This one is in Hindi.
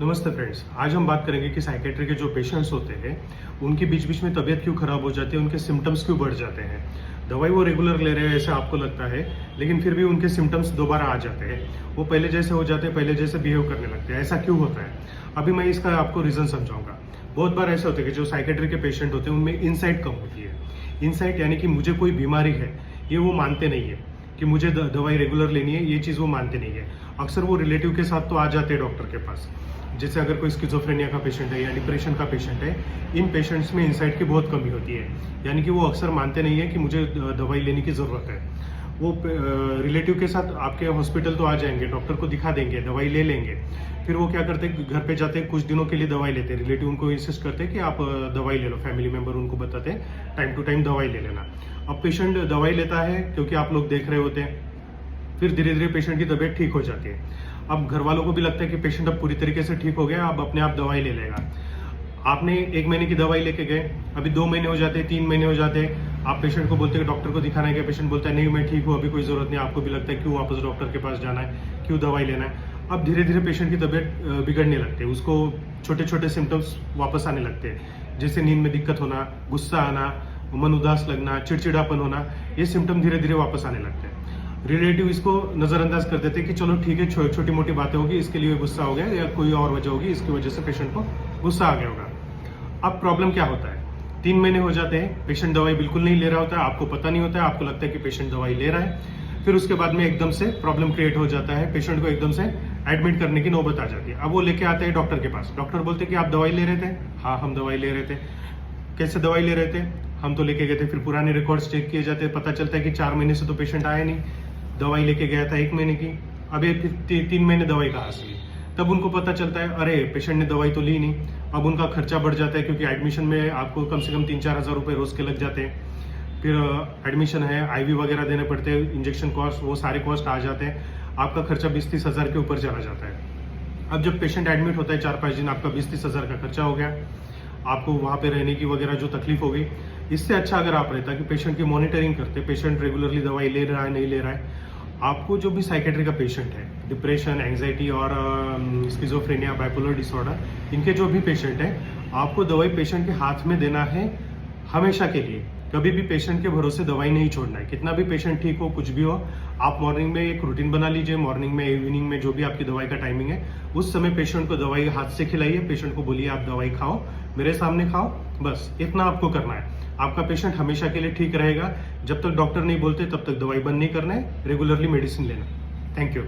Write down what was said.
नमस्ते फ्रेंड्स, आज हम बात करेंगे कि साइकेट्री के जो पेशेंट्स होते हैं उनकी बीच बीच में तबीयत क्यों खराब हो जाती है, उनके सिम्टम्स क्यों बढ़ जाते हैं। दवाई वो रेगुलर ले रहे हैं ऐसा आपको लगता है, लेकिन फिर भी उनके सिम्टम्स दोबारा आ जाते हैं, वो पहले जैसे हो जाते हैं, पहले जैसे बिहेव करने लगते हैं। ऐसा क्यों होता है, अभी मैं इसका आपको रीज़न समझाऊंगा। बहुत बार ऐसा होता है कि जो साइकेट्री के पेशेंट होते हैं उनमें इनसाइट कम होती है। इनसाइट यानी कि मुझे कोई बीमारी है ये वो मानते नहीं है, कि मुझे दवाई रेगुलर लेनी है, ये चीज़ वो मानते नहीं है। अक्सर वो रिलेटिव के साथ तो आ जाते हैं डॉक्टर के पास, जैसे अगर कोई स्किज़ोफ्रेनिया का पेशेंट है या डिप्रेशन का पेशेंट है, इन पेशेंट्स में इनसाइट की बहुत कमी होती है। यानी कि वो अक्सर मानते नहीं है कि मुझे दवाई लेने की ज़रूरत है। वो रिलेटिव के साथ आपके हॉस्पिटल तो आ जाएंगे, डॉक्टर को दिखा देंगे, दवाई ले लेंगे, फिर वो क्या करते हैं, घर पे जाते हैं, कुछ दिनों के लिए दवाई लेते हैं। रिलेटिव उनको इंसिस्ट करते हैं कि आप दवाई ले लो, फैमिली मेम्बर उनको बताते हैं टाइम टू टाइम दवाई ले लेना। अब पेशेंट दवाई लेता है क्योंकि आप लोग देख रहे होते हैं, फिर धीरे धीरे पेशेंट की तबीयत ठीक हो जाती है। अब घर वालों को भी लगता है कि पेशेंट अब पूरी तरीके से ठीक हो गया, अब अपने आप दवाई ले लेगा। आपने 1 महीने की दवाई लेके गए, अभी 2 महीने हो जाते हैं, 3 महीने हो जाते हैं, आप पेशेंट को बोलते हैं डॉक्टर को दिखाना है क्या, पेशेंट बोलता है नहीं मैं ठीक हूँ, अभी कोई जरूरत नहीं। आपको भी लगता है क्यों वापस डॉक्टर के पास जाना है, क्यों दवाई लेना है। अब धीरे धीरे पेशेंट की तबीयत बिगड़ने लगती है, उसको छोटे छोटे सिम्टम्स वापस आने लगते हैं, जैसे नींद में दिक्कत होना, गुस्सा आना, मन उदास लगना, चिड़चिड़ापन होना, ये सिम्टम धीरे धीरे वापस आने लगते हैं। रिलेटिव इसको नज़रअंदाज कर देते हैं कि चलो ठीक है, छोटी मोटी बातें होगी, इसके लिए गुस्सा हो गया या कोई और वजह होगी, इसकी वजह से पेशेंट को गुस्सा आ गया होगा। अब प्रॉब्लम क्या होता है, 3 महीने हो जाते हैं, पेशेंट दवाई बिल्कुल नहीं ले रहा होता है, आपको पता नहीं होता है, आपको लगता है कि पेशेंट दवाई ले रहा है। फिर उसके बाद में एकदम से प्रॉब्लम क्रिएट हो जाता है, पेशेंट को एकदम से एडमिट करने की नौबत आ जाती है। अब वो लेके आते हैं डॉक्टर के पास, डॉक्टर बोलते हैं कि आप दवाई ले रहे थे। हाँ, हम दवाई ले रहे थे। कैसे दवाई ले रहे थे, हम तो लेके गए थे। फिर पुराने रिकॉर्ड्स चेक किए जाते हैं, पता चलता है कि 4 महीने से तो पेशेंट आया नहीं, दवाई लेके गया था 1 महीने की, अभी 3 महीने दवाई कहाँ से ली। तब उनको पता चलता है अरे पेशेंट ने दवाई तो ली नहीं। अब उनका खर्चा बढ़ जाता है, क्योंकि एडमिशन में आपको कम से कम 3-4 हज़ार रुपये रोज के लग जाते हैं। फिर एडमिशन है, आईवी वगैरह देने पड़ते हैं, इंजेक्शन कॉस्ट, वो सारे कॉस्ट आ जाते हैं। आपका खर्चा 20-30 हज़ार के ऊपर चला जाता है। अब जब पेशेंट एडमिट होता है 4-5 दिन, आपका 20-30 हज़ार का खर्चा हो गया, आपको वहाँ पे रहने की वगैरह जो तकलीफ हो गई। इससे अच्छा अगर आप रहता कि पेशेंट की मॉनिटरिंग करते, पेशेंट रेगुलरली दवाई ले रहा है नहीं ले रहा है। आपको जो भी साइकेट्री का पेशेंट है, डिप्रेशन, एंग्जाइटी और स्किज़ोफ्रेनिया, बाइपोलर डिसऑर्डर, इनके जो भी पेशेंट हैं, आपको दवाई पेशेंट के हाथ में देना है हमेशा के लिए। कभी भी पेशेंट के भरोसे दवाई नहीं छोड़ना है, कितना भी पेशेंट ठीक हो, कुछ भी हो। आप मॉर्निंग में एक रूटीन बना लीजिए, मॉर्निंग में, इवनिंग में, जो भी आपकी दवाई का टाइमिंग है, उस समय पेशेंट को दवाई हाथ से खिलाइए। पेशेंट को बोलिए आप दवाई खाओ, मेरे सामने खाओ, बस इतना आपको करना है। आपका पेशेंट हमेशा के लिए ठीक रहेगा। जब तक डॉक्टर नहीं बोलते तब तक दवाई बंद नहीं करना है, रेगुलरली मेडिसिन लेना। Thank you.